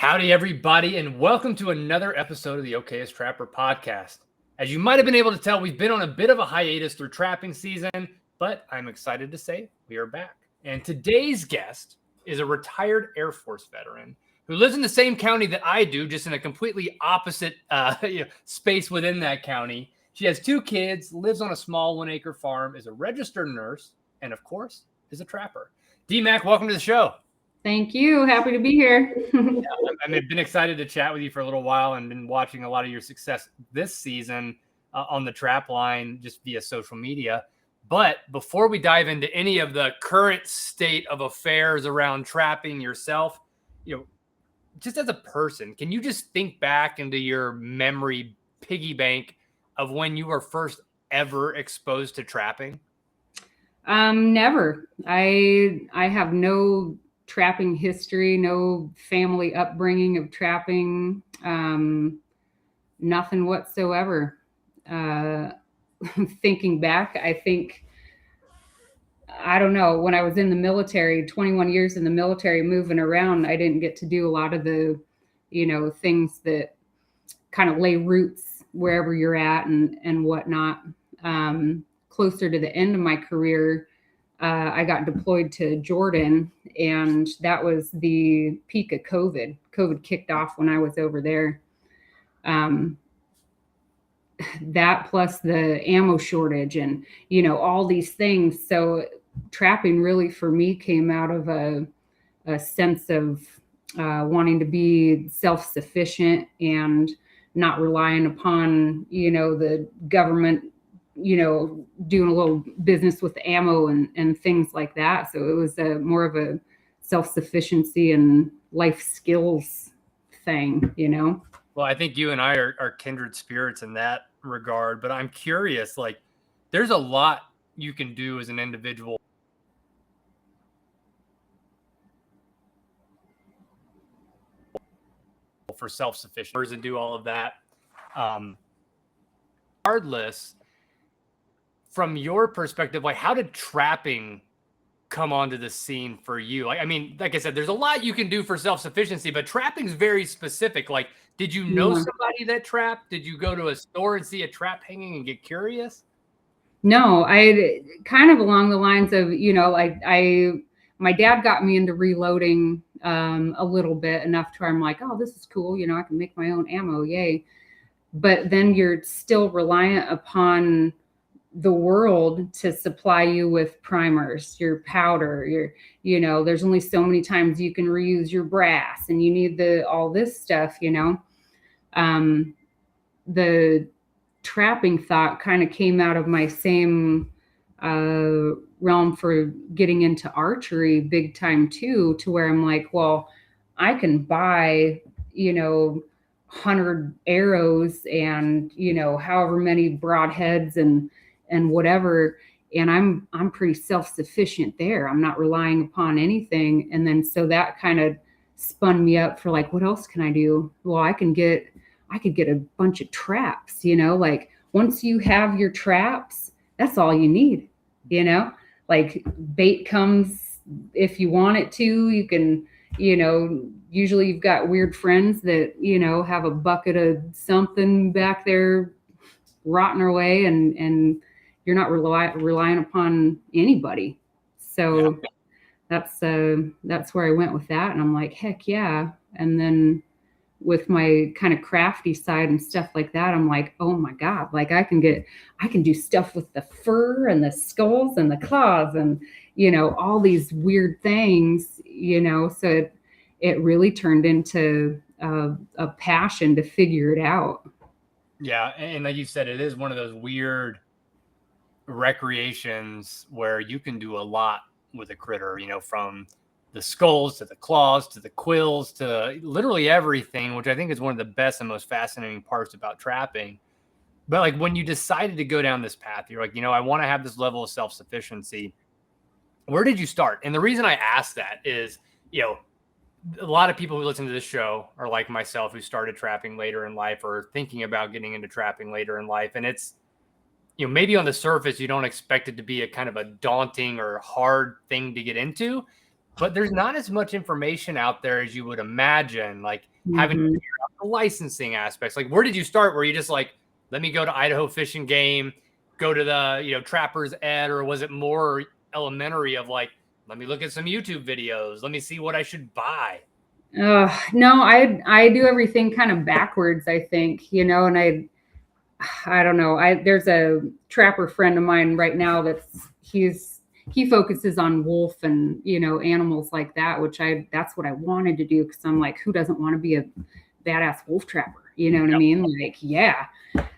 Howdy, everybody, and welcome to another episode of the Okayest Trapper podcast. As you might have been able to tell, we've been on a bit of a hiatus through trapping season, but I'm excited to say we are back. And today's guest is a retired Air Force veteran who lives in the same county that I do, just in a completely opposite space within that county. She has 2 kids, lives on a small 1-acre farm, is a registered nurse, and of course, is a trapper. Dee Mack, welcome to the show. Thank you. Happy to be here. I've been excited to chat with you for a little while and been watching a lot of your success this season on the trap line just via social media. But before we dive into any of the current state of affairs around trapping yourself, just as a person, can you just think back into your memory piggy bank of when you were first ever exposed to trapping? Never. I have no trapping history, no family upbringing of trapping, nothing whatsoever. Thinking back, I don't know, when I was in the military, 21 years in the military, moving around, I didn't get to do a lot of the, things that kind of lay roots wherever you're at and whatnot. Closer to the end of my career, I got deployed to Jordan, and that was the peak of COVID. COVID kicked off when I was over there. That plus the ammo shortage and, all these things. So trapping really for me came out of a sense of wanting to be self-sufficient and not relying upon, the government doing a little business with ammo and things like that. So it was more of a self-sufficiency and life skills thing, Well, I think you and I are kindred spirits in that regard, but I'm curious, there's a lot you can do as an individual for self-sufficiency and do all of that. Regardless, from your perspective, how did trapping come onto the scene for you? Like I said, there's a lot you can do for self-sufficiency, but trapping's very specific. Did you know somebody that trapped? Did you go to a store and see a trap hanging and get curious? No, I kind of along the lines of, my dad got me into reloading a little bit, enough to where I'm like, oh, this is cool. I can make my own ammo. Yay. But then you're still reliant upon the world to supply you with primers, your powder, there's only so many times you can reuse your brass, and you need all this stuff, the trapping thought kind of came out of my same realm for getting into archery big time too, to where I'm like, well, I can buy, 100 arrows and, however many broadheads and whatever. And I'm pretty self-sufficient there. I'm not relying upon anything. And then, so that kind of spun me up for what else can I do? Well, I could get a bunch of traps, once you have your traps, that's all you need, bait comes if you want it to. You can, usually you've got weird friends that, have a bucket of something back there rotting away, and you're not relying upon anybody. So that's where I went with that. And I'm like, heck yeah. And then with my kind of crafty side and stuff like that, I'm like, oh my God, I can do stuff with the fur and the skulls and the claws and, all these weird things, so it really turned into a passion to figure it out. Yeah. And like you said, it is one of those weird recreations where you can do a lot with a critter, from the skulls to the claws to the quills to literally everything, which I think is one of the best and most fascinating parts about trapping. But when you decided to go down this path, you're like, I want to have this level of self-sufficiency. Where did you start? And the reason I ask that is, a lot of people who listen to this show are like myself, who started trapping later in life or thinking about getting into trapping later in life. And it's, maybe on the surface, you don't expect it to be a kind of a daunting or hard thing to get into. but there's not as much information out there as you would imagine, like having to Mhm. figure out the licensing aspects. Like, where did you start? Were you just like, let me go to Idaho Fish and Game, go to the, Trapper's Ed, or was it more elementary of like, let me look at some YouTube videos, let me see what I should buy? No, I do everything kind of backwards, I think, and I don't know. There's a trapper friend of mine right now he focuses on wolf and animals like that, which that's what I wanted to do, because I'm like, who doesn't want to be a badass wolf trapper? You know what I Yep. mean? Like, yeah.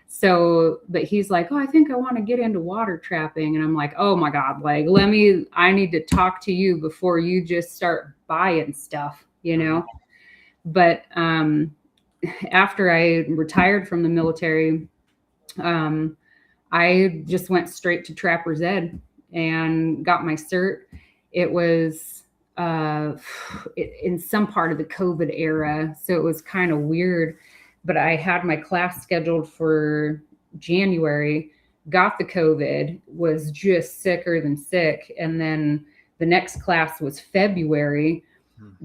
So, but he's like, oh, I think I want to get into water trapping, and I'm like, oh my god, like I need to talk to you before you just start buying stuff. But after I retired from the military, I just went straight to Trapper's Ed and got my cert. It was in some part of the COVID era, so it was kind of weird. But I had my class scheduled for January, got the COVID, was just sicker than sick, and then the next class was February.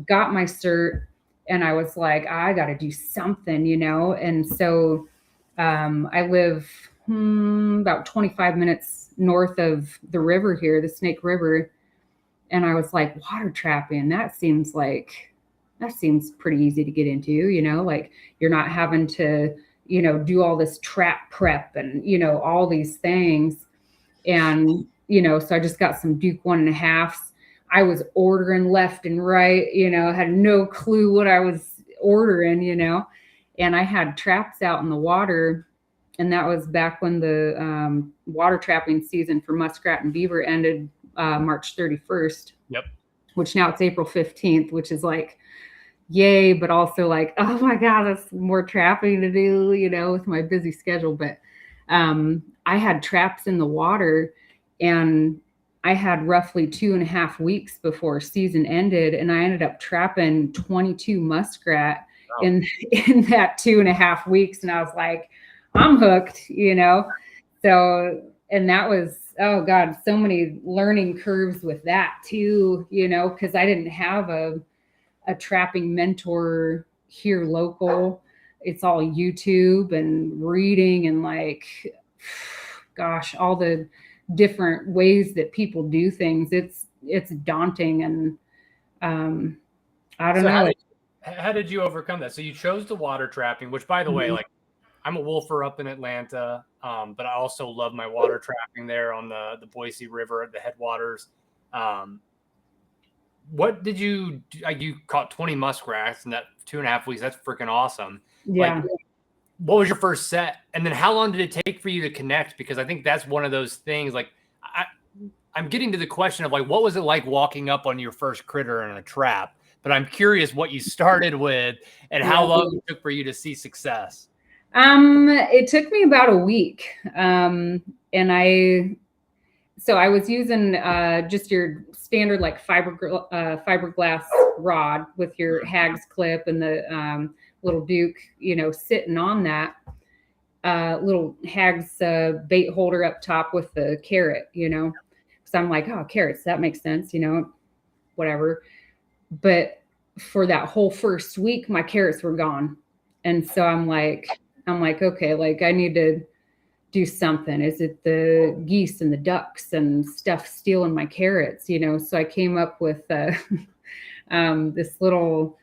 Got my cert, and I was like, I got to do something. And so I live about 25 minutes north of the river here, the Snake River. And I was like, water trapping, that seems pretty easy to get into, like you're not having to, do all this trap prep and, all these things. And, so I just got some Duke 1.5s. I was ordering left and right, had no clue what I was ordering. And I had traps out in the water. And that was back when the water trapping season for muskrat and beaver ended March 31st. Yep. Which now it's April 15th, which is like, yay, but also like, oh my God, that's more trapping to do, with my busy schedule. But I had traps in the water, and I had roughly 2.5 weeks before season ended, and I ended up trapping 22 muskrat in that 2.5 weeks. And I was like, I'm hooked, So, and that was, oh God, so many learning curves with that too, because I didn't have a trapping mentor here local. It's all YouTube and reading and like, gosh, all the different ways that people do things. It's daunting, and I don't know. How did you overcome that? So you chose the water trapping, which, by the way, like, I'm a wolfer up in Atlanta, but I also love my water trapping there on the Boise River at the headwaters. What did you do? You caught 20 muskrats in that 2.5 weeks. That's freaking awesome. Yeah. Like, what was your first set? And then how long did it take for you to connect? Because I think that's one of those things, like, I'm getting to the question of like, what was it like walking up on your first critter in a trap? But I'm curious what you started with and how long it took for you to see success. It took me about a week. And I was using just your standard like fiberglass rod with your Hags clip and the little Duke, sitting on that little Hags bait holder up top with the carrot, So I'm like, oh, carrots, that makes sense, whatever. But for that whole first week, my carrots were gone. And so I'm like, okay, like I need to do something. Is it the geese and the ducks and stuff stealing my carrots? So I came up with this little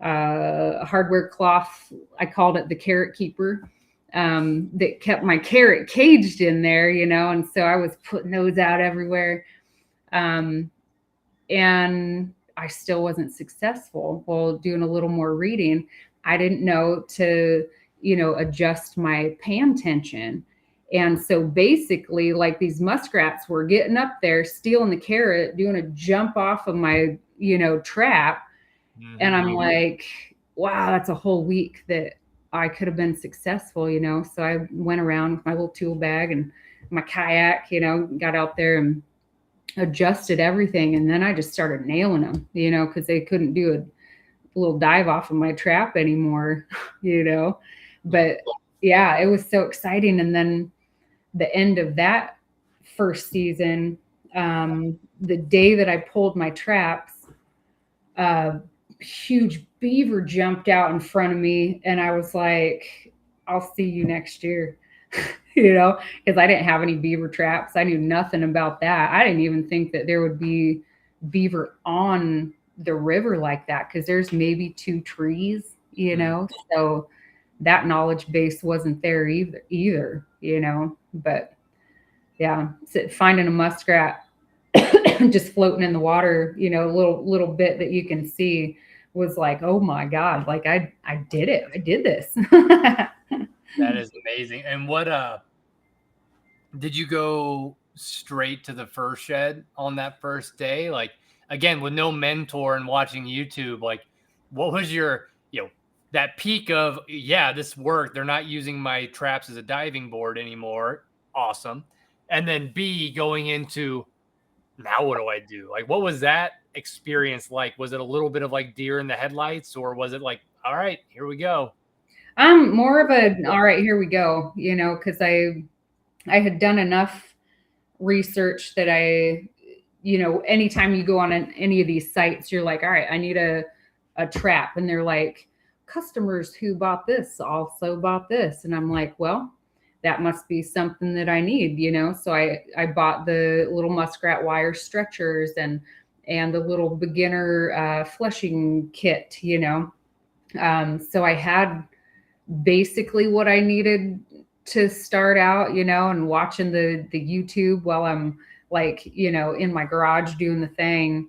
hardware cloth. I called it the carrot keeper. That kept my carrot caged in there, and so I was putting those out everywhere. And I still wasn't successful. Well, doing a little more reading, I didn't know to, adjust my pan tension. And so basically, like, these muskrats were getting up there, stealing the carrot, doing a jump off of my, trap. Mm-hmm. And I'm like, wow, that's a whole week that I could have been successful, So I went around with my little tool bag and my kayak, got out there and adjusted everything. And then I just started nailing them, because they couldn't do a little dive off of my trap anymore, But yeah, it was so exciting. And then the end of that first season, the day that I pulled my traps, a huge beaver jumped out in front of me, and I was like, I'll see you next year. Because I didn't have any beaver traps. I knew nothing about that. I didn't even think that there would be beaver on the river like that, because there's maybe two trees, so that knowledge base wasn't there either. But yeah, finding a muskrat just floating in the water, little bit that you can see, was like, oh my God, like I did it. I did this. That is amazing. And what did you go straight to the fur shed on that first day? Like, again, with no mentor and watching YouTube, like, what was your, that peak of, yeah, this worked. They're not using my traps as a diving board anymore. Awesome. And then B, going into, now what do I do? Like, what was that experience like? Was it a little bit of like deer in the headlights, or was it like, all right, here we go? I'm more of a, all right, here we go, because I had done enough research that anytime you go on any of these sites, you're like, all right, I need a trap. And they're like, customers who bought this also bought this. And I'm like, well, that must be something that I need, So I bought the little muskrat wire stretchers and the little beginner fleshing kit, So I had basically what I needed to start out, and watching the YouTube while I'm like, in my garage doing the thing.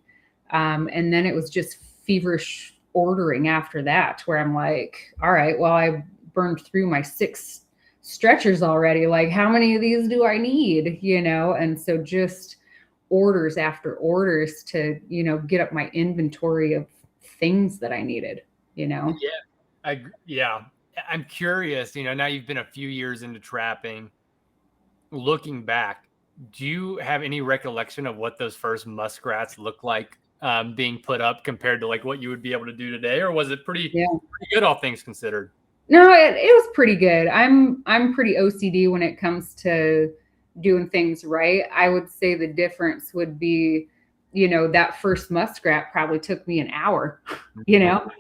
And then it was just feverish ordering after that, where I'm like, all right, well, I burned through my 6 stretchers already. Like, how many of these do I need? And so just orders after orders to, get up my inventory of things that I needed, Yeah. I'm curious, now you've been a few years into trapping. Looking back, do you have any recollection of what those first muskrats looked like being put up compared to like what you would be able to do today? Or was it pretty good, all things considered? No, it was pretty good. I'm pretty OCD when it comes to doing things right. I would say the difference would be, that first muskrat probably took me an hour,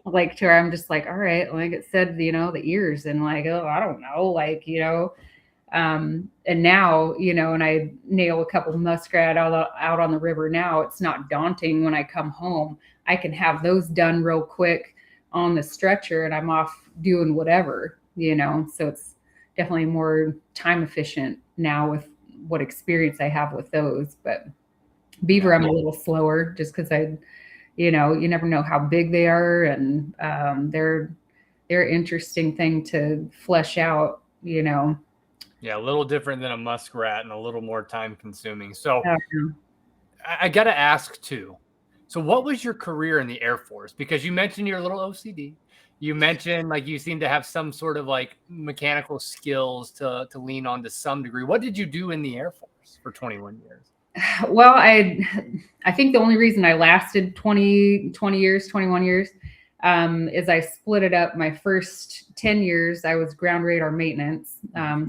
like, to where I'm just like, all right, like it said, the ears, and like, oh, I don't know, like, and now, and I nail a couple muskrat out on the river now, it's not daunting. When I come home, I can have those done real quick on the stretcher, and I'm off doing whatever, so it's definitely more time efficient now with what experience I have with those. But beaver, I'm a little slower, just because you never know how big they are, and they're interesting thing to flesh out. Yeah, a little different than a muskrat and a little more time consuming. So I got to ask too. So what was your career in the Air Force? Because you mentioned you're a little OCD. You mentioned like you seem to have some sort of like mechanical skills to lean on to some degree. What did you do in the Air Force for 21 years? Well, I think the only reason I lasted 21 years, is I split it up. My first 10 years, I was ground radar maintenance.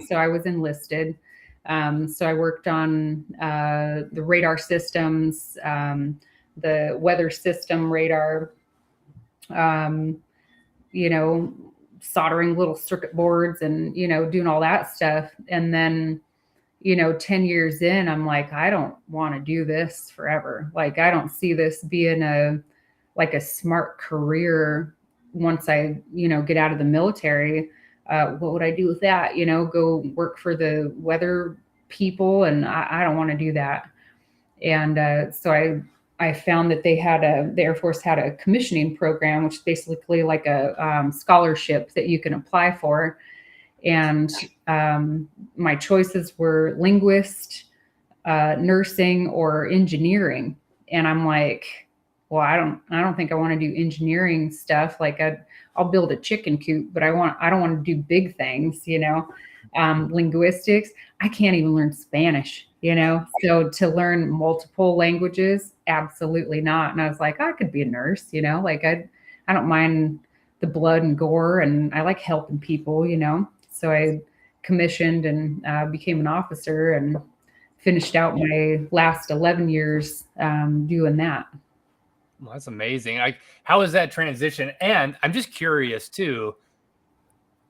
So I was enlisted. So I worked on the radar systems, the weather system radar, soldering little circuit boards and, doing all that stuff. And then 10 years in, I'm like, I don't want to do this forever. Like, I don't see this being a smart career once I, get out of the military. What would I do with that? Go work for the weather people. And I don't want to do that. And so I found that the Air Force had a commissioning program, which is basically like a scholarship that you can apply for. And my choices were linguist, nursing, or engineering. And I'm like, well, I don't think I want to do engineering stuff. Like I'll build a chicken coop, but I don't want to do big things, linguistics. I can't even learn Spanish, so to learn multiple languages, absolutely not. And I was like, I could be a nurse, like I don't mind the blood and gore, and I like helping people, So I commissioned and became an officer and finished out my last 11 years doing that. Well, that's amazing. How is that transition? And I'm just curious too.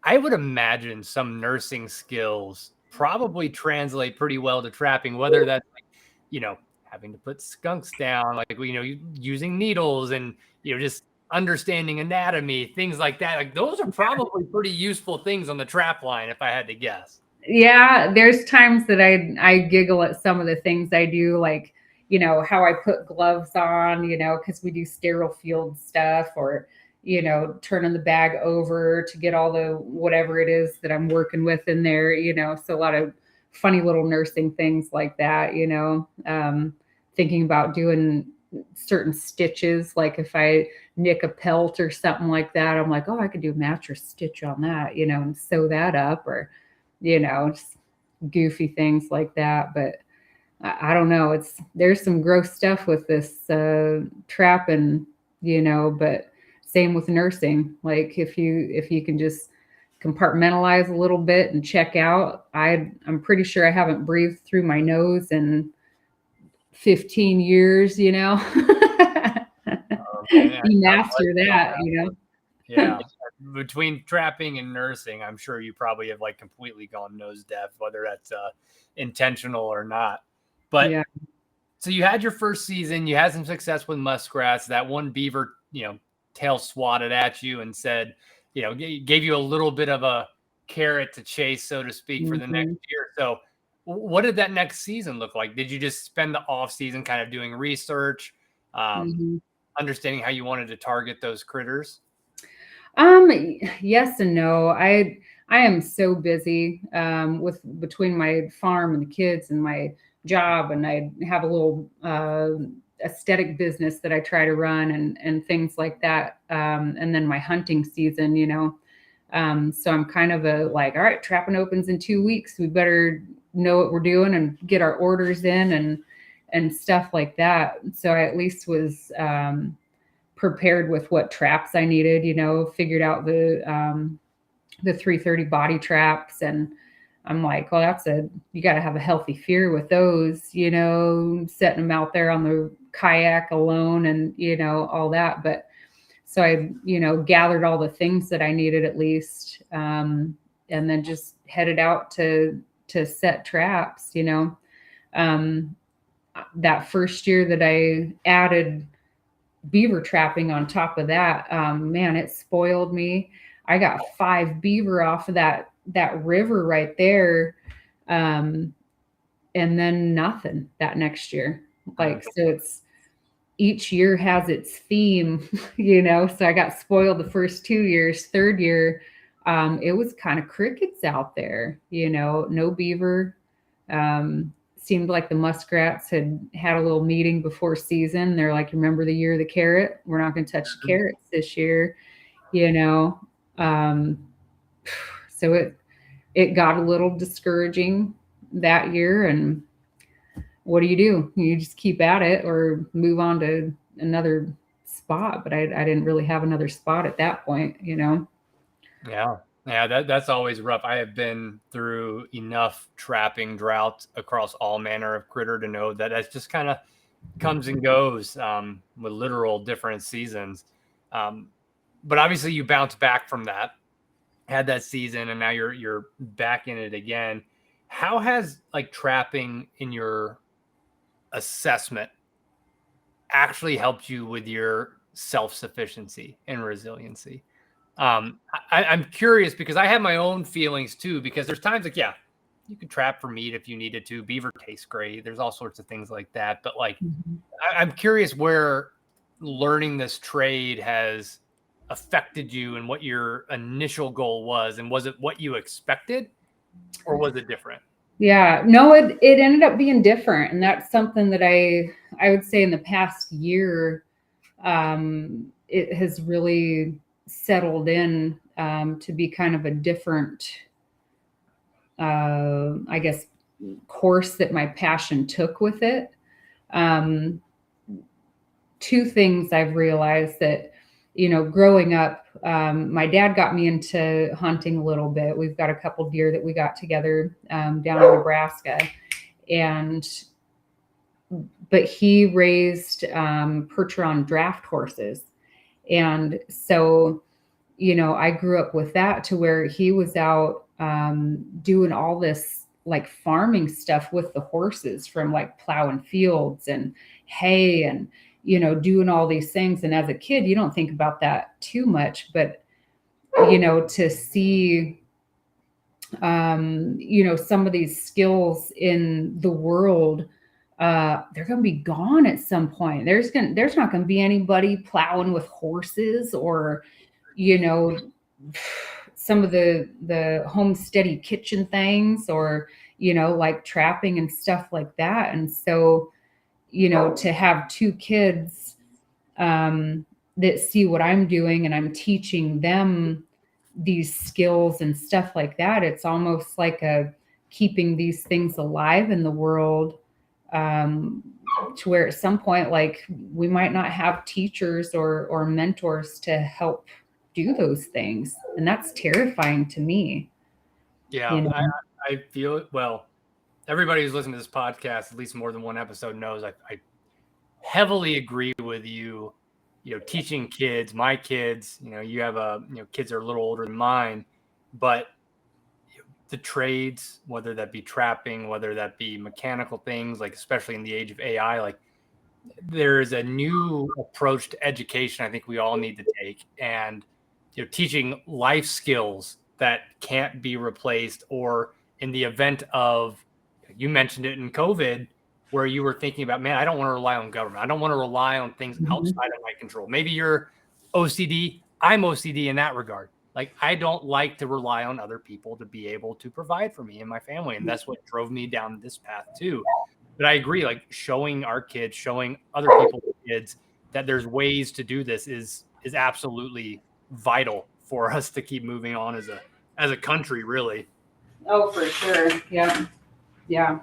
I would imagine some nursing skills probably translate pretty well to trapping, whether that's like, having to put skunks down, like, using needles and, just understanding anatomy, things like that. Like those are probably pretty useful things on the trap line, if I had to guess. Yeah, there's times that I giggle at some of the things I do, like, how I put gloves on, because we do sterile field stuff, or, turning the bag over to get all the whatever it is that I'm working with in there, so a lot of funny little nursing things like that, thinking about doing certain stitches, like if I nick a pelt or something like that, I'm like, oh, I could do a mattress stitch on that, and sew that up, or just goofy things like that. But I don't know. There's some gross stuff with this trapping, but same with nursing. Like if you can just compartmentalize a little bit and check out, I'm pretty sure I haven't breathed through my nose in 15 years, Man, You master that, Yeah. Between trapping and nursing, I'm sure you probably have like completely gone nose deaf, whether that's intentional or not. But Yeah. so you had your first season, you had some success with muskrats. That one beaver, tail swatted at you and said, gave you a little bit of a carrot to chase, so to speak, for the next year. So what did that next season look like? Did you just spend the off season kind of doing research, understanding how you wanted to target those critters? Yes and no. I am so busy with between my farm and the kids and my job, and I have a little aesthetic business that I try to run, and things like that. And then my hunting season, so I'm kind of like, all right, trapping opens in 2 weeks. We better know what we're doing and get our orders in and stuff like that. So I at least was prepared with what traps I needed, figured out the 330 body traps. And I'm like, well, you got to have a healthy fear with those, setting them out there on the kayak alone and, all that. But so I, gathered all the things that I needed at least, and then just headed out to set traps, that first year that I added beaver trapping on top of that, man, it spoiled me. I got 5 beaver off of that river right there, and then nothing that next year. Like, so it's each year has its theme, so I got spoiled the first 2 years. Third year, it was kind of crickets out there, no beaver. Seemed like the muskrats had a little meeting before season. They're like, remember the year of the carrot? We're not going to touch the carrots this year, so it got a little discouraging that year. And what do? You just keep at it or move on to another spot. But I didn't really have another spot at that point, Yeah. Yeah, that's always rough. I have been through enough trapping droughts across all manner of critter to know that that's just kind of comes and goes with literal different seasons. But obviously you bounce back from that, had that season, and now you're back in it again. How has like trapping in your assessment actually helped you with your self-sufficiency and resiliency? I'm curious because I have my own feelings too, because there's times like, yeah, you could trap for meat if you needed to. Beaver tastes great. There's all sorts of things like that. But like, I'm curious where learning this trade has affected you and what your initial goal was. And was it what you expected or was it different? Yeah, no, it ended up being different. And that's something that I would say in the past year, it has really settled in to be kind of a different, I guess, course that my passion took with it. 2 things I've realized that, growing up, my dad got me into hunting a little bit. We've got a couple deer that we got together down in Nebraska. And but he raised Percheron draft horses. And so, I grew up with that, to where he was out doing all this like farming stuff with the horses, from like plowing fields and hay and, doing all these things. And as a kid, you don't think about that too much, but, to see, some of these skills in the world, they're going to be gone at some point. There's not going to be anybody plowing with horses, or, some of the homesteady kitchen things, or, like trapping and stuff like that. And so, to have two kids that see what I'm doing, and I'm teaching them these skills and stuff like that, it's almost like a keeping these things alive in the world, to where at some point, like, we might not have teachers or mentors to help do those things, and that's terrifying to me. Yeah, I feel it. Well, everybody who's listening to this podcast, at least more than one episode, knows I heavily agree with you. Teaching kids, my kids, you have kids that are a little older than mine, but the trades, whether that be trapping, whether that be mechanical things, like especially in the age of AI, like there is a new approach to education I think we all need to take, and teaching life skills that can't be replaced, or in the event of, you mentioned it in COVID, where you were thinking about, man, I don't want to rely on government. I don't want to rely on things outside of my control. Maybe you're OCD. I'm OCD in that regard. Like, I don't like to rely on other people to be able to provide for me and my family. And that's what drove me down this path too. But I agree, like showing our kids, showing other people's kids that there's ways to do this is absolutely vital for us to keep moving on as a country, really. Oh, for sure. Yeah. Yeah.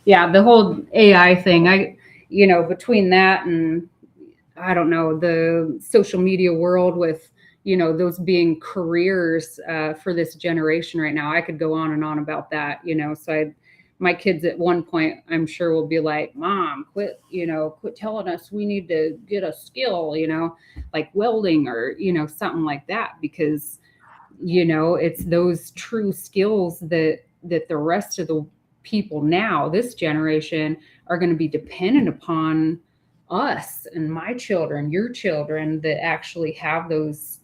Yeah. The whole AI thing, between that and, I don't know, the social media world with, those being careers for this generation right now, I could go on and on about that, so my kids at one point, I'm sure, will be like, Mom, quit telling us we need to get a skill, like welding, or, something like that, because, it's those true skills that the rest of the people now, this generation, are going to be dependent upon us and my children, your children, that actually have those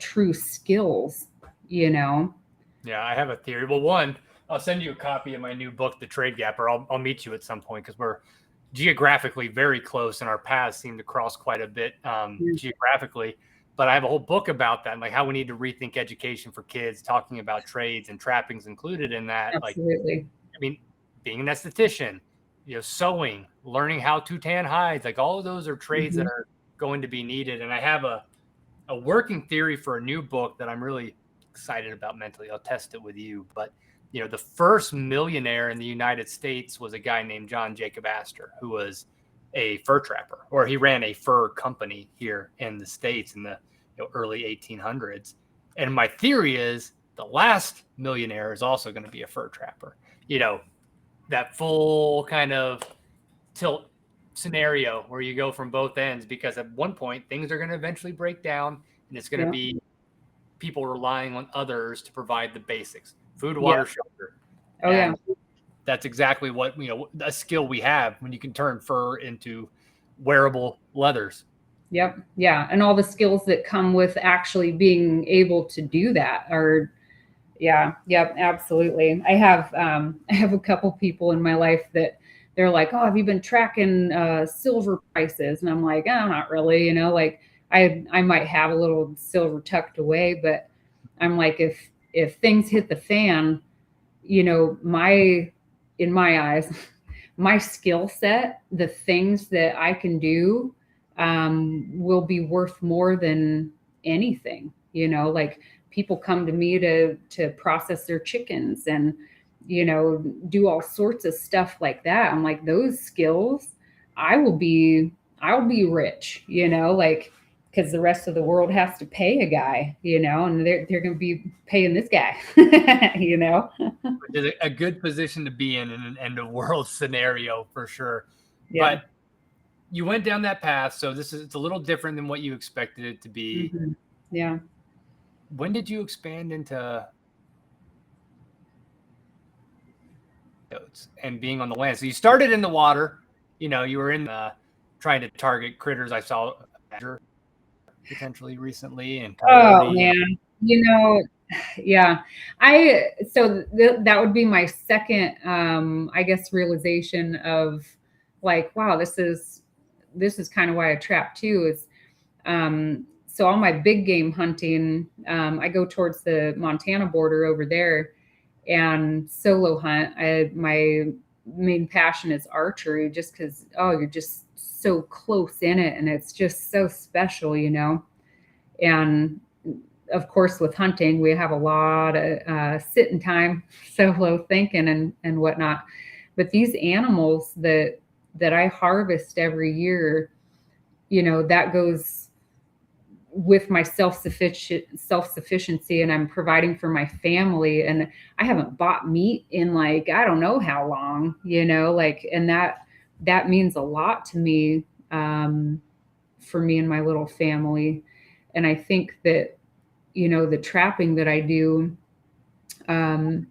true skills. Yeah, I have a theory. Well, one, I'll send you a copy of my new book, The Trade Gap, or I'll meet you at some point, because we're geographically very close and our paths seem to cross quite a bit geographically. But I have a whole book about that, and like how we need to rethink education for kids, talking about trades and trappings included in that. Absolutely. Like, I mean, being an esthetician, sewing, learning how to tan hides, like all of those are trades that are going to be needed. And I have a working theory for a new book that I'm really excited about mentally. I'll test it with you. But, the first millionaire in the United States was a guy named John Jacob Astor, who was a fur trapper, or he ran a fur company here in the States in the early 1800s. And my theory is the last millionaire is also going to be a fur trapper. That full kind of tilt scenario where you go from both ends, because at one point things are going to eventually break down, and it's going to be people relying on others to provide the basics: food, water, shelter. Oh, and that's exactly what, a skill we have when you can turn fur into wearable leathers. Yep. Yeah. And all the skills that come with actually being able to do that are, yep, absolutely. I have a couple people in my life that they're like, oh, have you been tracking silver prices? And I'm like, oh, not really. Like I might have a little silver tucked away, but I'm like, if things hit the fan, in my eyes, my skill set, the things that I can do, will be worth more than anything. Like, people come to me to process their chickens and, do all sorts of stuff like that. I'm like, those skills, I'll be rich, like, because the rest of the world has to pay a guy, and they're going to be paying this guy, Which is a good position to be in an end of world scenario, for sure. Yeah. But you went down that path, so it's a little different than what you expected it to be. Mm-hmm. Yeah. When did you expand into and being on the land? So you started in the water, you were in trying to target critters. I saw potentially recently and Oh coyote and man, yeah. That would be my second, I guess, realization of like, wow, this is kind of why I trap too. Is so all my big game hunting, I go towards the Montana border over there and solo hunt. My main passion is archery, just because you're just so close in it, and it's just so special. And of course, with hunting, we have a lot of sitting time, solo thinking, and whatnot. But these animals that I harvest every year, that goes with my self sufficiency, and I'm providing for my family. And I haven't bought meat in like I don't know how long, like, and that means a lot to me, for me and my little family. And I think that the trapping that I do, um,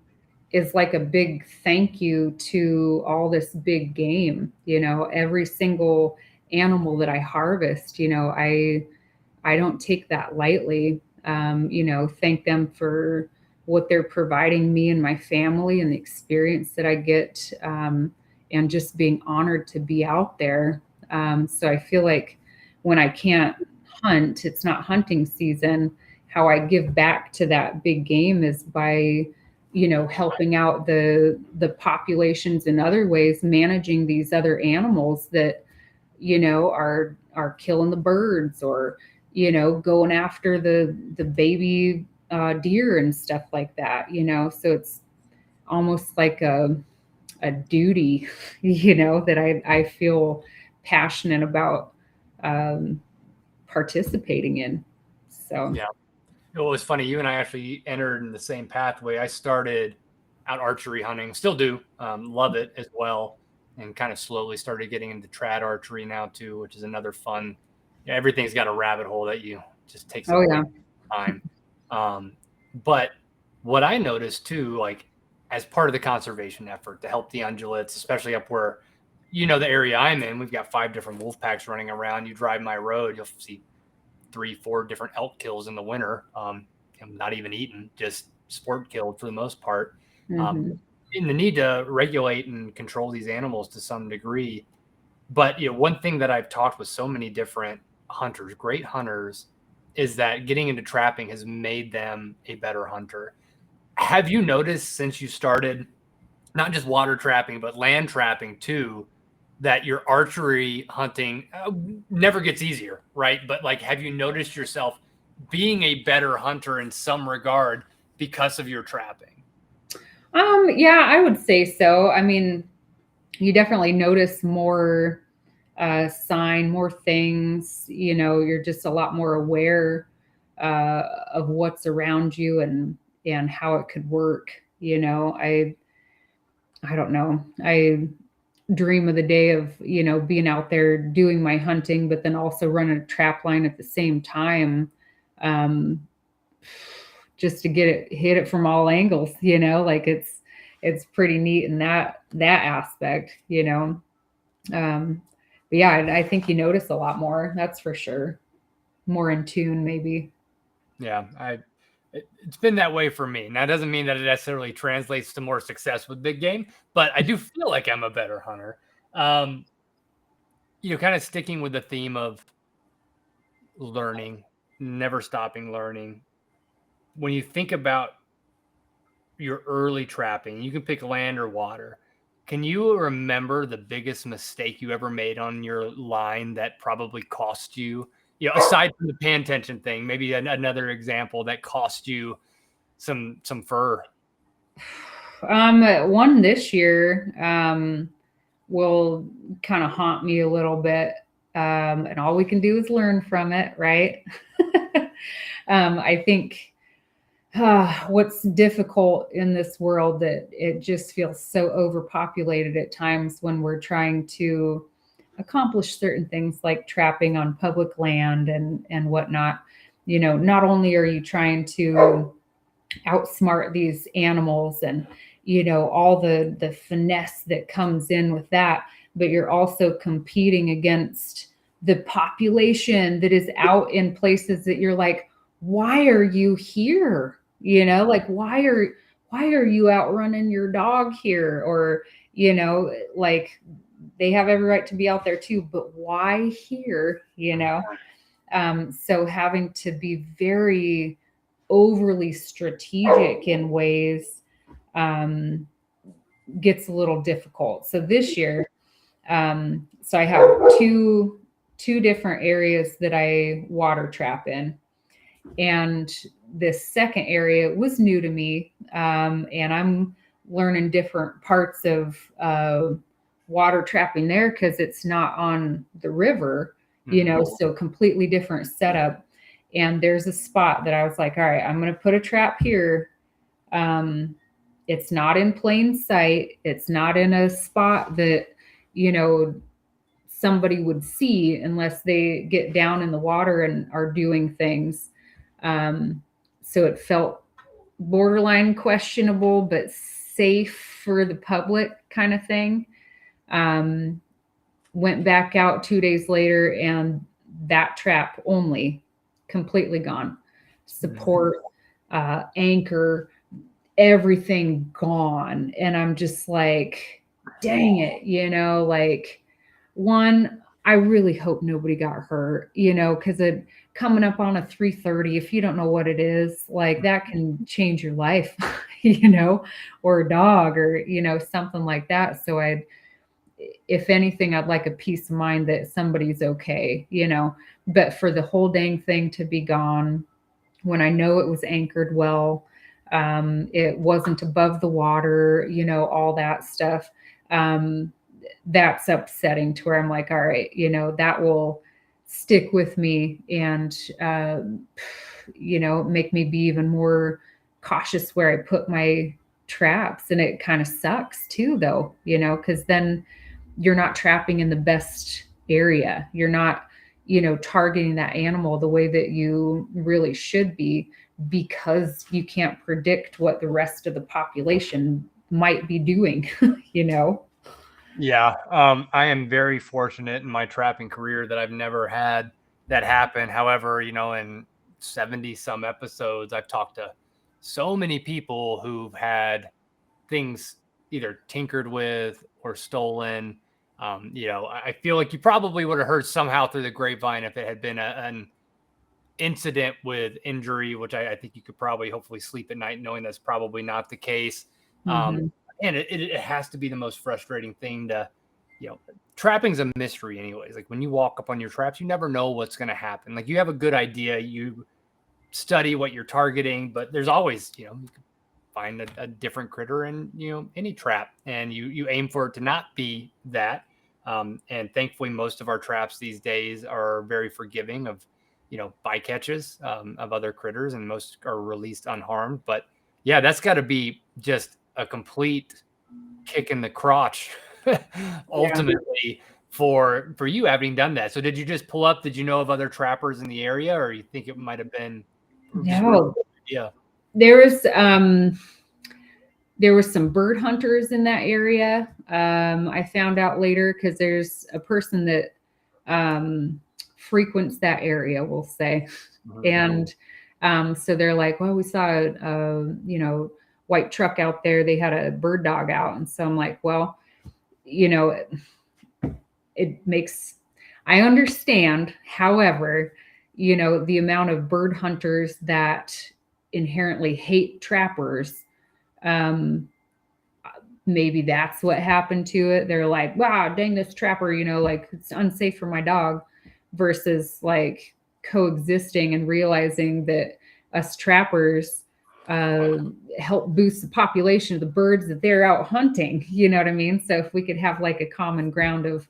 is like a big thank you to all this big game. Every single animal that I harvest, I don't take that lightly. Thank them for what they're providing me and my family and the experience that I get, and just being honored to be out there. So I feel like when I can't hunt, it's not hunting season. How I give back to that big game is by helping out the populations in other ways, managing these other animals that are killing the birds, or going after the baby deer and stuff like that. So it's almost like a duty, that I feel passionate about, um, participating in. So yeah. It was funny. You and I actually entered in the same pathway. I started out archery hunting, still do, love it as well, and kind of slowly started getting into trad archery now too, which is another fun. Yeah, everything's got a rabbit hole that you just takes oh up way yeah. time. But what I noticed too, like as part of the conservation effort to help the ungulates, especially up where, the area I'm in, we've got 5 different wolf packs running around. You drive my road, you'll see 3-4 different elk kills in the winter. Not even eaten, just sport killed for the most part. Um, Hmm. in the need to regulate and control these animals to some degree. But one thing that I've talked with so many different hunters, great hunters, is that getting into trapping has made them a better hunter. Have you noticed since you started not just water trapping, but land trapping too, that your archery hunting never gets easier, right? But like, have you noticed yourself being a better hunter in some regard because of your trapping? Yeah, I would say so. I mean, you definitely notice more more things. You're just a lot more aware of what's around you, and how it could work. I don't know. I dream of the day of being out there doing my hunting, but then also running a trap line at the same time, um, just to hit it from all angles. Like it's pretty neat in that aspect. Um, but yeah, I think you notice a lot more. That's for sure. More in tune, maybe. Yeah, it's been that way for me. Now, it doesn't mean that it necessarily translates to more success with big game, but I do feel like I'm a better hunter. Um, kind of sticking with the theme of learning, never stopping learning. When you think about your early trapping, you can pick land or water. Can you remember the biggest mistake you ever made on your line that probably cost you, aside from the pay attention thing, maybe another example that cost you some fur? One this year, will kind of haunt me a little bit. And all we can do is learn from it, right? I think what's difficult in this world, that it just feels so overpopulated at times when we're trying to accomplish certain things like trapping on public land and whatnot. Not only are you trying to outsmart these animals and all the finesse that comes in with that, but you're also competing against the population that is out in places that you're like, why are you here? Like, why are you out running your dog here? Or like, they have every right to be out there too, but why here? So having to be very overly strategic in ways um, gets a little difficult. So this year, so I have two different areas that I water trap in, and this second area was new to me, and I'm learning different parts of water trapping there because it's not on the river, so completely different setup. And there's a spot that I was like, all right, I'm going to put a trap here. It's not in plain sight. It's not in a spot that, you know, somebody would see unless they get down in the water and are doing things. So it felt borderline questionable, but safe for the public kind of thing. Um, Went back out 2 days later, and that trap only completely gone. Support, anchor, everything gone. And I'm just like, dang it, like, one, I really hope nobody got hurt, because it coming up on a 3:30, if you don't know what it is, like that can change your life, or a dog or, something like that. So if anything, I'd like a peace of mind that somebody's okay, but for the whole dang thing to be gone when I know it was anchored well, it wasn't above the water, all that stuff. That's upsetting to where I'm like, all right, that will stick with me and, make me be even more cautious where I put my traps. And it kind of sucks too, though, because then you're not trapping in the best area. You're not, targeting that animal the way that you really should be, because you can't predict what the rest of the population might be doing, Yeah, I am very fortunate in my trapping career that I've never had that happen. However, in 70 some episodes, I've talked to so many people who've had things either tinkered with or stolen. I feel like you probably would have heard somehow through the grapevine if it had been an incident with injury, which I think you could probably hopefully sleep at night knowing that's probably not the case. Mm-hmm. And it has to be the most frustrating thing to, trapping's a mystery anyways. Like when you walk up on your traps, you never know what's going to happen. Like you have a good idea, you study what you're targeting, but there's always, you can find a different critter in, any trap, and you aim for it to not be that. And thankfully most of our traps these days are very forgiving of, bycatches of other critters, and most are released unharmed. But yeah, that's got to be just a complete kick in the crotch ultimately for you having done that. So did you just pull up? Did you know of other trappers in the area, or you think it might have been just No, yeah? There was some bird hunters in that area. I found out later because there's a person that frequents that area, we'll say. And so they're like, well, we saw a white truck out there. They had a bird dog out. And so I'm like, well, it makes, I understand. However, the amount of bird hunters that inherently hate trappers, maybe that's what happened to it. They're like, wow, dang, this trapper, like it's unsafe for my dog, versus like coexisting and realizing that us trappers help boost the population of the birds that they're out hunting. You know what I mean? So if we could have like a common ground of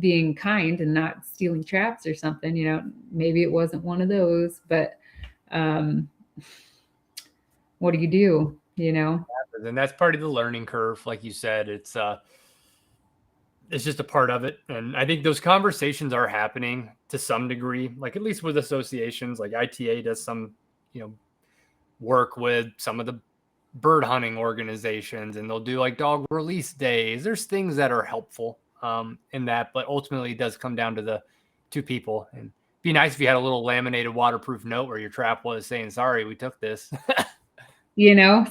being kind and not stealing traps or something, maybe it wasn't one of those, but what do you do? And that's part of the learning curve. Like you said, it's it's just a part of it. And I think those conversations are happening to some degree, like at least with associations, like ITA does some, work with some of the bird hunting organizations, and they'll do like dog release days. There's things that are helpful in that, but ultimately it does come down to the two people. And be nice if you had a little laminated waterproof note where your trap was saying, sorry, we took this.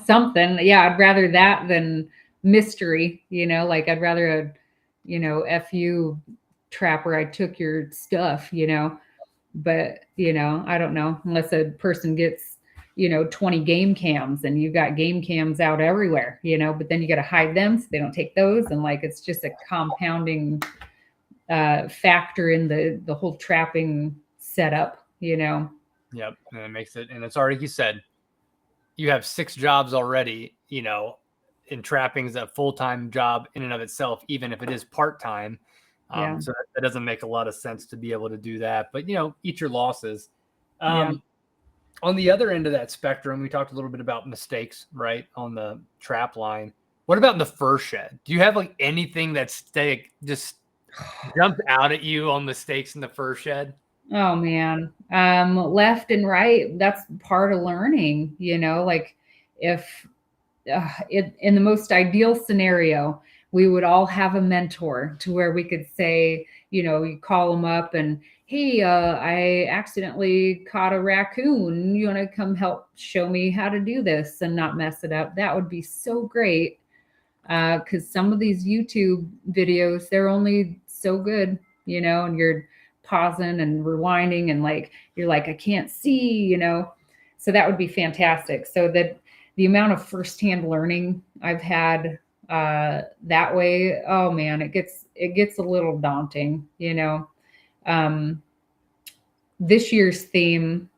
Something. Yeah, I'd rather that than mystery, like I'd rather, F you trapper, I took your stuff, but, I don't know, unless a person gets, 20 game cams and you've got game cams out everywhere, but then you got to hide them so they don't take those. And like, it's just a compounding factor in the whole trapping setup, Yep. And it makes it, and it's already, you said, you have 6 jobs already, and trapping is a full-time job in and of itself, even if it is part-time. Yeah. So that doesn't make a lot of sense to be able to do that, but eat your losses. Yeah. On the other end of that spectrum, we talked a little bit about mistakes, right? On the trap line. What about in the fur shed? Do you have like anything that's just jumped out at you on mistakes in the fur shed? Oh man. Left and right, that's part of learning, like if in the most ideal scenario, we would all have a mentor to where we could say, you call them up and, hey, I accidentally caught a raccoon. You want to come help show me how to do this and not mess it up? That would be so great. Because some of these YouTube videos, they're only so good, and you're pausing and rewinding and like, you're like, I can't see, so that would be fantastic. So that the amount of firsthand learning I've had that way, oh man, it gets a little daunting, This year's theme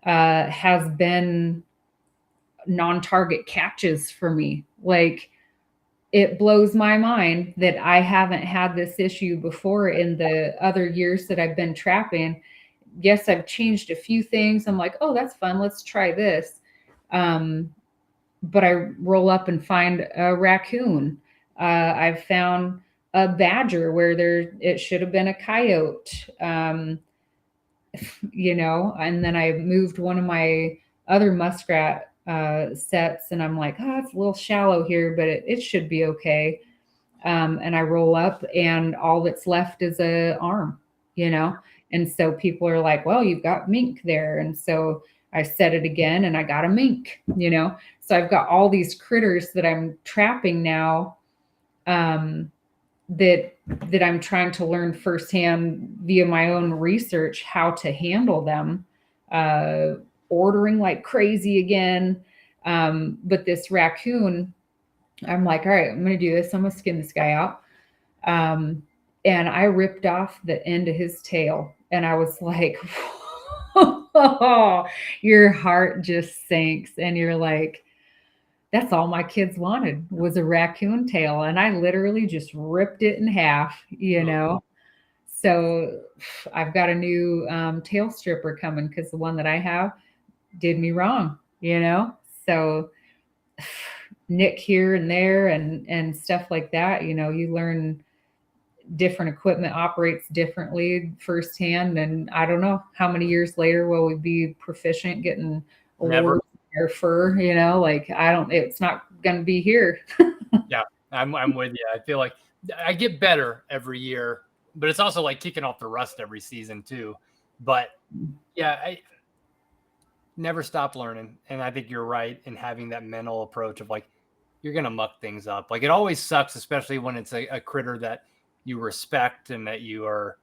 has been non-target catches for me. Like, it blows my mind that I haven't had this issue before in the other years that I've been trapping. Yes, I've changed a few things. I'm like, oh, that's fun. Let's try this. But I roll up and find a raccoon. I've found a badger where it should have been a coyote. And then I moved one of my other muskrat sets, and I'm like, oh, it's a little shallow here, but it should be okay. And I roll up, and all that's left is a arm, And so people are like, well, you've got mink there. And so I set it again, and I got a mink, So I've got all these critters that I'm trapping now, that I'm trying to learn firsthand via my own research how to handle them. Ordering like crazy again. But this raccoon, I'm like, all right, I'm going to do this. I'm going to skin this guy out. And I ripped off the end of his tail. And I was like, your heart just sinks. And you're like, that's all my kids wanted was a raccoon tail. And I literally just ripped it in half, So I've got a new tail stripper coming because the one that I have did me wrong, So nick here and there and stuff like that, you learn different equipment operates differently firsthand. And I don't know how many years later will we be proficient getting awards for fur, like it's not going to be here. Yeah, I'm with you. I feel like I get better every year, but it's also like kicking off the rust every season too. But yeah, I never stop learning. And I think you're right in having that mental approach of like, you're going to muck things up. Like, it always sucks, especially when it's a critter that you respect and that you are,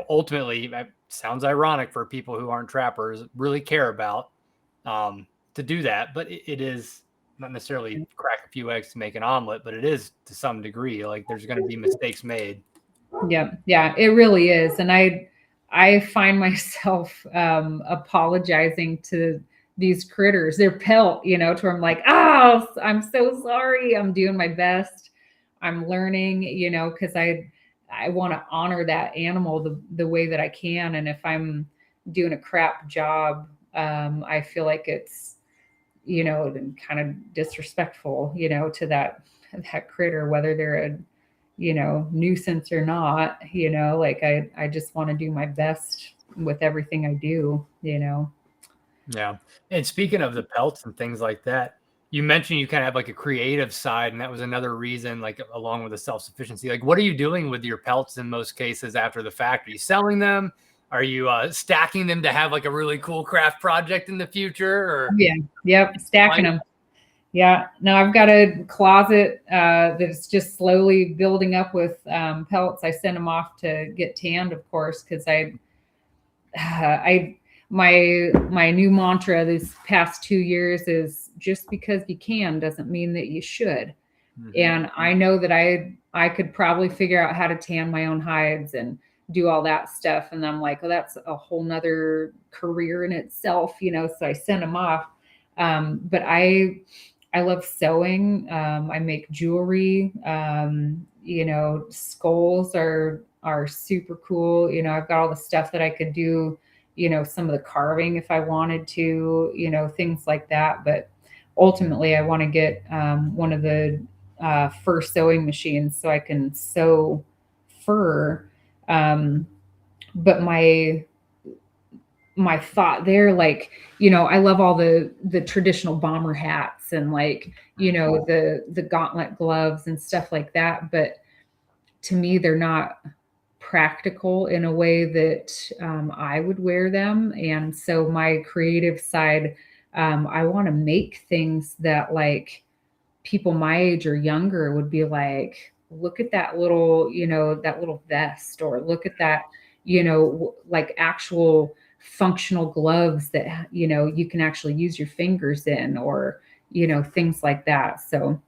ultimately, it sounds ironic for people who aren't trappers, really care about to do that. But it is not necessarily crack a few eggs to make an omelet, but it is to some degree. Like, there's going to be mistakes made. Yeah, it really is. And I find myself apologizing to these critters, their pelt, to where I'm like, oh, I'm so sorry. I'm doing my best. I'm learning, because I want to honor that animal the way that I can. And if I'm doing a crap job, I feel like it's, kind of disrespectful, to that critter, whether they're nuisance or not, like I just want to do my best with everything I do. Yeah. And speaking of the pelts and things like that, you mentioned you kind of have like a creative side, and that was another reason, like along with the self-sufficiency. Like, what are you doing with your pelts in most cases after the fact? Are you selling them? Are you stacking them to have like a really cool craft project in the future? Or Yeah. Yep. Stacking like, them. Yeah. No, I've got a closet that's just slowly building up with pellets. I send them off to get tanned, of course, because I my new mantra this past 2 years is just because you can doesn't mean that you should. And I know that I could probably figure out how to tan my own hides and do all that stuff. And I'm like, oh, that's a whole nother career in itself. So I sent them off. But I love sewing. I make jewelry. Skulls are super cool. I've got all the stuff that I could do, some of the carving if I wanted to, things like that. But ultimately, I want to get one of the fur sewing machines so I can sew fur. But my thought there, like, I love all the traditional bomber hats and like, the gauntlet gloves and stuff like that. But to me, they're not practical in a way that I would wear them. And so my creative side, I want to make things that like people my age or younger would be like, look at that little vest, or look at that, like actual functional gloves that, you can actually use your fingers in, or, things like that. So,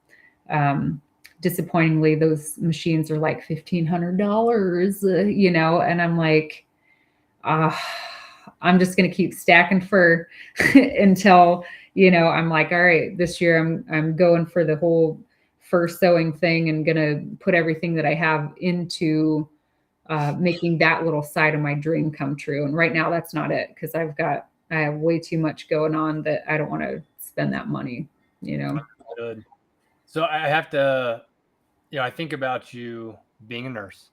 disappointingly, those machines are like $1,500, and I'm like, uh, I'm just going to keep stacking fur until, I'm like, all right, this year I'm going for the whole fur sewing thing and going to put everything that I have into making that little side of my dream come true. And right now that's not it, because I have way too much going on that I don't want to spend that money. good. So I have to, I think about you being a nurse.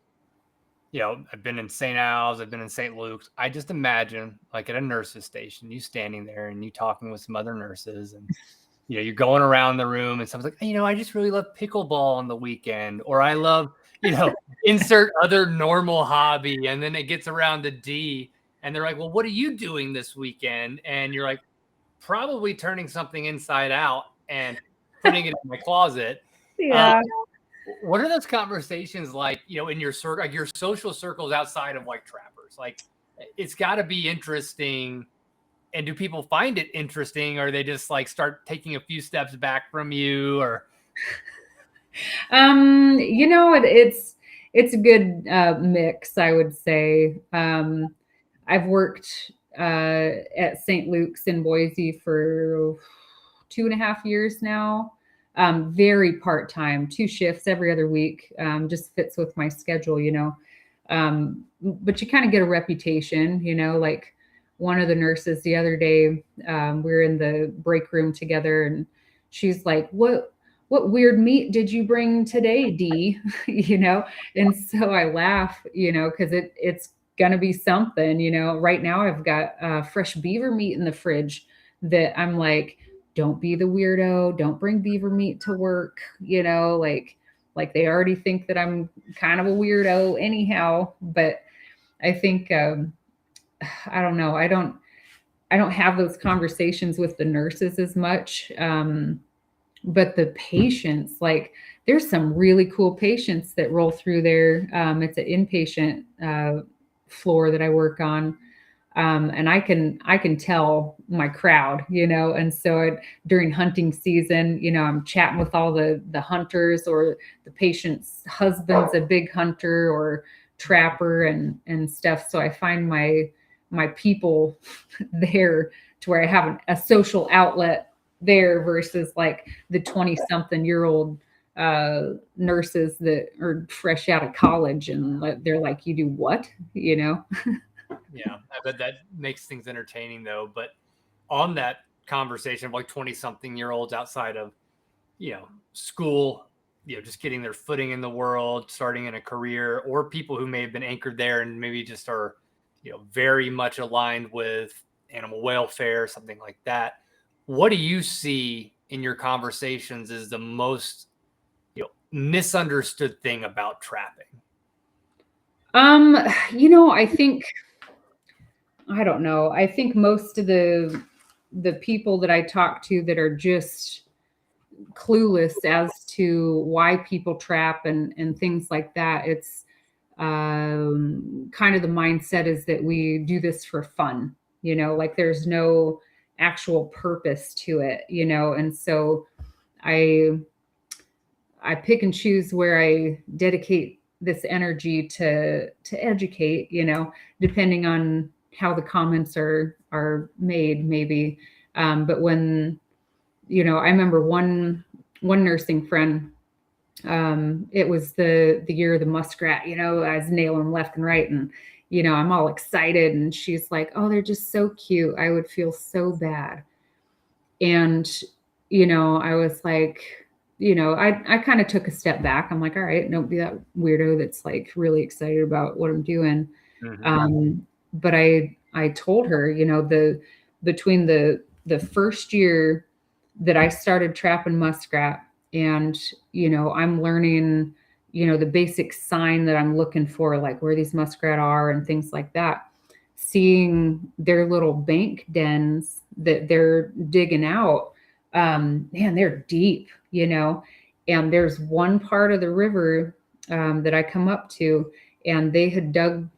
I've been in St. Al's, I've been in St. Luke's. I just imagine, like at a nurse's station, you standing there and you talking with some other nurses, and you're going around the room, and someone's like, I just really love pickleball on the weekend, or I love, insert other normal hobby, and then it gets around to D, and they're like, well, what are you doing this weekend? And you're like, probably turning something inside out and putting it in my closet. Um, Yeah. what are those conversations like, in your circle, like your social circles outside of like trappers? Like, it's got to be interesting. And do people find it interesting, or they just like start taking a few steps back from you? Or it's a good mix, I would say. I've worked at St. Luke's in Boise for 2.5 years now. Very part time, 2 shifts every other week. Just fits with my schedule. But you kind of get a reputation, like one of the nurses the other day, we were in the break room together, and she's like, what weird meat did you bring today, Dee? And so I laugh, because it's gonna be something. Right now I've got fresh beaver meat in the fridge that I'm like, don't be the weirdo, don't bring beaver meat to work, like they already think that I'm kind of a weirdo anyhow. But I think I don't know. I don't have those conversations with the nurses as much. But the patients, like, there's some really cool patients that roll through there. It's an inpatient floor that I work on. And I can tell my crowd, and so during hunting season, I'm chatting with all the hunters, or the patient's husband's a big hunter or trapper and stuff. So I find my people there, to where I have a social outlet there, versus like the 20-something-year-old nurses that are fresh out of college, and they're like, you do what? yeah, I bet that makes things entertaining though. But on that conversation of like 20-something-year-olds outside of, school, just getting their footing in the world, starting in a career, or people who may have been anchored there and maybe just are, very much aligned with animal welfare, something like that. What do you see in your conversations is the most, misunderstood thing about trapping? I think, I don't know. I think most of the people that I talk to that are just clueless as to why people trap and things like that, it's kind of the mindset is that we do this for fun, like there's no actual purpose to it, and so I pick and choose where I dedicate this energy to educate, depending on how the comments are made, maybe. But when, I remember one nursing friend, it was the year of the muskrat, I was nailing them left and right, and I'm all excited, and she's like, "Oh, they're just so cute. I would feel so bad." And I was like, I kind of took a step back. I'm like, all right, don't be that weirdo that's like really excited about what I'm doing. Mm-hmm. But I told her, between the first year that I started trapping muskrat, and I'm learning, the basic sign that I'm looking for, like where these muskrat are and things like that. Seeing their little bank dens that they're digging out, man, they're deep, and there's one part of the river that I come up to, and they had dug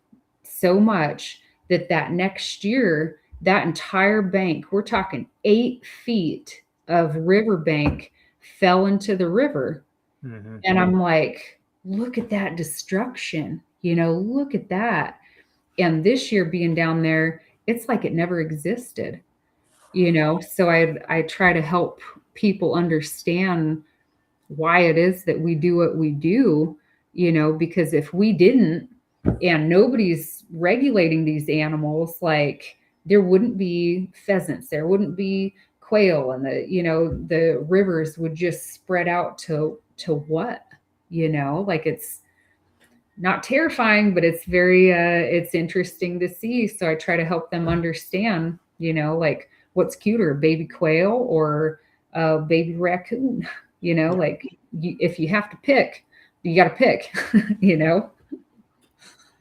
so much that next year, that entire bank, we're talking 8 feet of riverbank, fell into the river. Mm-hmm. And I'm like, look at that destruction, look at that. And this year being down there, it's like it never existed, so I try to help people understand why it is that we do what we do, because if we didn't, and nobody's regulating these animals, like there wouldn't be pheasants, there wouldn't be quail, and the rivers would just spread out to what, like it's not terrifying, but it's very it's interesting to see. So I try to help them understand, like what's cuter, a baby quail or a baby raccoon, like if you have to pick, you got to pick,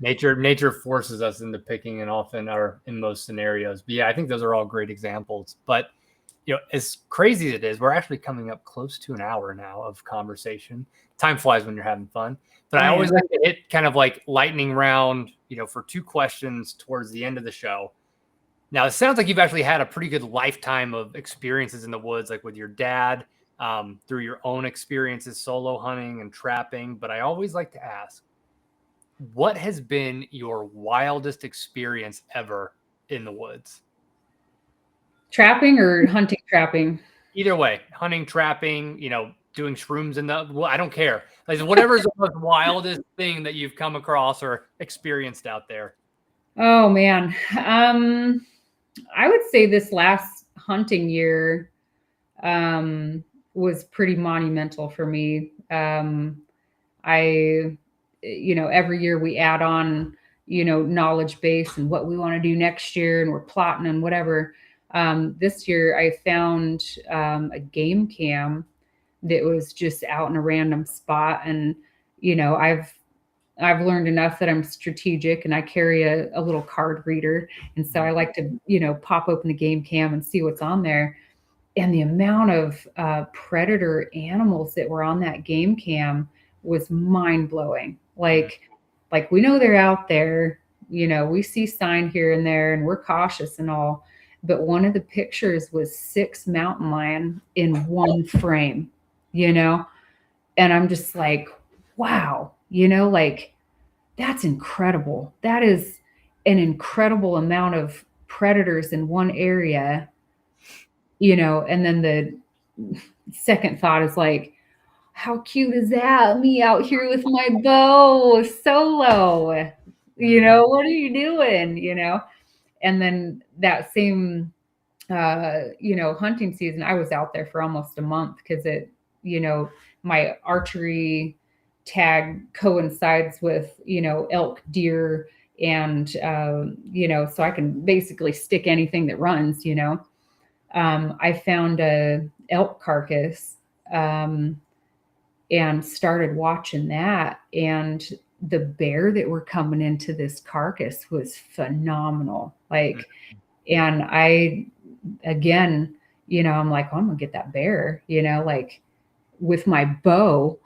Nature forces us into picking, and often are in most scenarios. But yeah, I think those are all great examples. But as crazy as it is, we're actually coming up close to an hour now of conversation. Time flies when you're having fun. But I always like to hit kind of like lightning round, for 2 questions towards the end of the show. Now, it sounds like you've actually had a pretty good lifetime of experiences in the woods, like with your dad, through your own experiences, solo hunting and trapping. But I always like to ask, what has been your wildest experience ever in the woods? Trapping or hunting trapping? Either way, hunting, trapping, doing shrooms in the, well, I don't care. Like whatever is the most wildest thing that you've come across or experienced out there. Oh man. I would say this last hunting year was pretty monumental for me. I, every year we add on, knowledge base and what we want to do next year, and we're plotting and whatever. This year I found a game cam that was just out in a random spot. And, I've learned enough that I'm strategic, and I carry a little card reader. And so I like to, pop open the game cam and see what's on there. And the amount of predator animals that were on that game cam was mind blowing. Like we know they're out there, we see sign here and there, and we're cautious and all. But one of the pictures was 6 mountain lion in one frame, and I'm just like, wow, like that's incredible. That is an incredible amount of predators in one area, and then the second thought is like, how cute is that? Me out here with my bow solo, what are you doing? And then that same, hunting season, I was out there for almost a month because my archery tag coincides with, elk, deer, and, so I can basically stick anything that runs. I found a elk carcass, um, and started watching that. And the bear that were coming into this carcass was phenomenal. Mm. Like, and again, I'm like, oh, I'm gonna get that bear, like with my bow.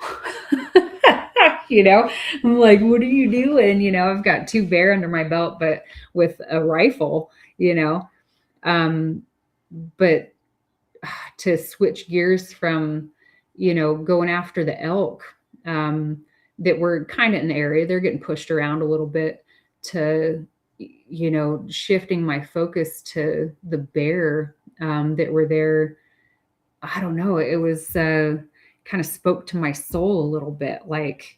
you know, I'm like, what are you doing? I've got two bear under my belt, but with a rifle, you know. Um, but to switch gears from, going after the elk, that were kind of in the area, they're getting pushed around a little bit, to, shifting my focus to the bear, that were there. I don't know. It was, kind of spoke to my soul a little bit. Like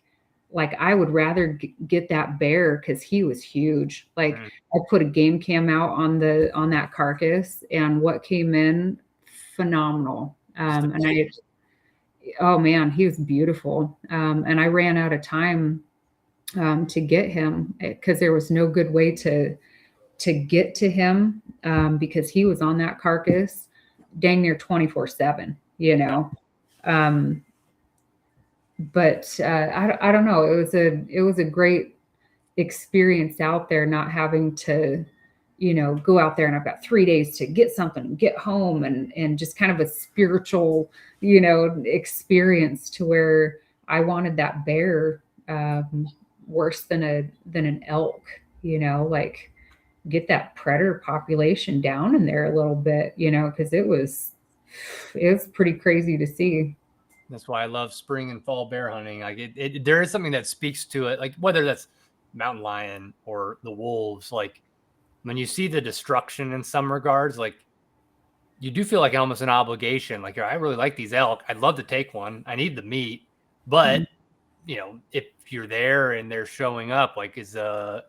I would rather get that bear because he was huge. Like Mm. I put a game cam out on that carcass, and what came in, phenomenal. And oh man, he was beautiful. And I ran out of time, to get him, because there was no good way to get to him, because he was on that carcass dang near 24/7, Um, but I don't know. It was a great experience out there, not having to, go out there, and I've got 3 days to get something and get home, and just kind of a spiritual, experience, to where I wanted that bear, worse than an elk, like get that predator population down in there a little bit, because it was pretty crazy to see. That's why I love spring and fall bear hunting. Like there is something that speaks to it, like whether that's mountain lion or the wolves. Like when you see the destruction in some regards, like you do feel like almost an obligation. Like I really like these elk. I'd love to take one. I need the meat, but if you're there and they're showing up, like is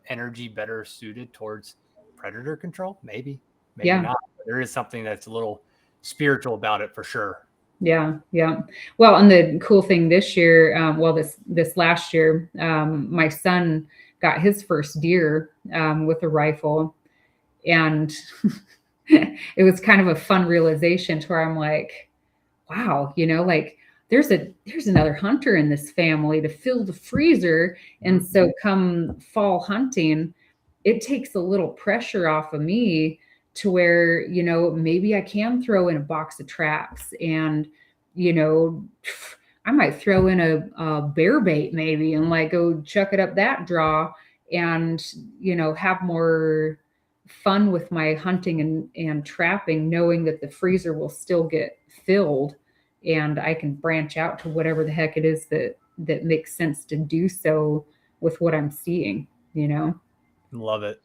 energy better suited towards predator control? Maybe Yeah. not. But there is something that's a little spiritual about it for sure. Yeah, yeah. Well, and the cool thing this year, well, this last year, my son got his first deer, with a rifle, and it was kind of a fun realization, to where I'm like, wow, like there's another hunter in this family to fill the freezer, and so come fall hunting, it takes a little pressure off of me, to where, maybe I can throw in a box of traps, and, you know, I might throw in a bear bait maybe, and like go chuck it up that draw, and, have more fun with my hunting and trapping, knowing that the freezer will still get filled, and I can branch out to whatever the heck it is that makes sense to do so with what I'm seeing. Love it.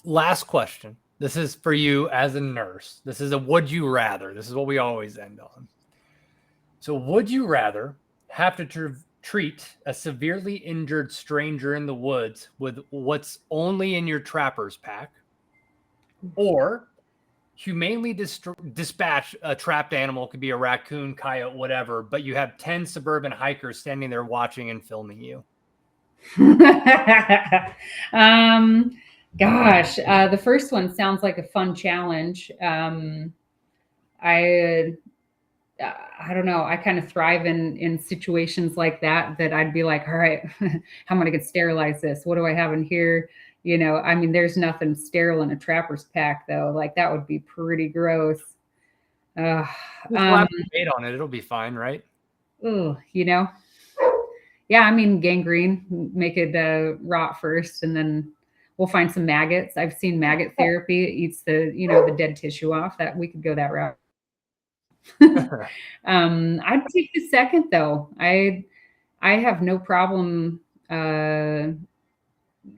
Last question. This is for you as a nurse. This is a would you rather. This is what we always end on. So, would you rather have to treat a severely injured stranger in the woods with what's only in your trapper's pack, or humanely dispatch a trapped animal, could be a raccoon, coyote, whatever, but you have 10 suburban hikers standing there watching and filming you? um, Gosh, the first one sounds like a fun challenge. I I don't know. I kind of thrive in situations like that. That I'd be like, all right, how am I going to sterilize this? What do I have in here? I mean, there's nothing sterile in a trapper's pack, though. Like that would be pretty gross. Uh, Just um, slap a bait on it. It'll be fine, right? ooh, yeah. I mean, gangrene, make it rot first, and then we'll find some maggots. I've seen maggot therapy. It eats the dead tissue off. That we could go that route. I'd take the second though. I have no problem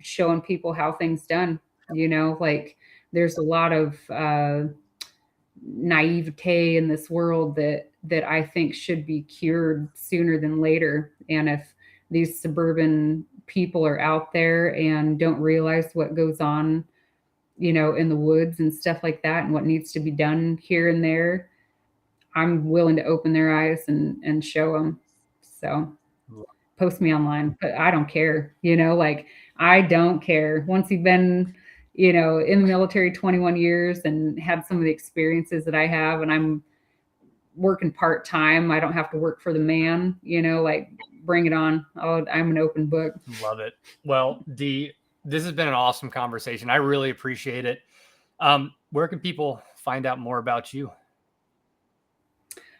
showing people how things done. Like there's a lot of naivete in this world that I think should be cured sooner than later. And if these suburban people are out there and don't realize what goes on, in the woods and stuff like that, and what needs to be done here and there, I'm willing to open their eyes and show them. So post me online, but I don't care, like I don't care. Once you've been, in the military 21 years and had some of the experiences that I have, and I'm working part-time, I don't have to work for the man, like bring it on. I'm an open book. Love it. Well, Dee, this has been an awesome conversation. I really appreciate it. Where can people find out more about you?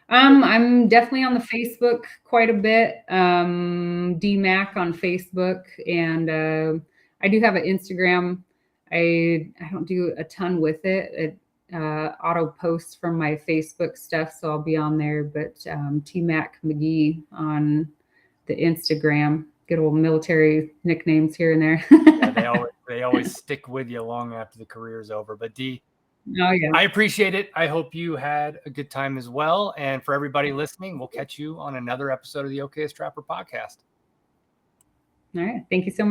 I'm definitely on the Facebook quite a bit. Dee Mack on Facebook, and I do have an Instagram. I don't do a ton with it. It auto posts from my Facebook stuff, so I'll be on there. But T Mac McGee on the Instagram. Good old military nicknames here and there. Yeah, they always stick with you long after the career's over. But Dee, oh yeah, I appreciate it. I hope you had a good time as well. And for everybody listening, we'll catch you on another episode of the Okayest Trapper podcast. All right. Thank you so much.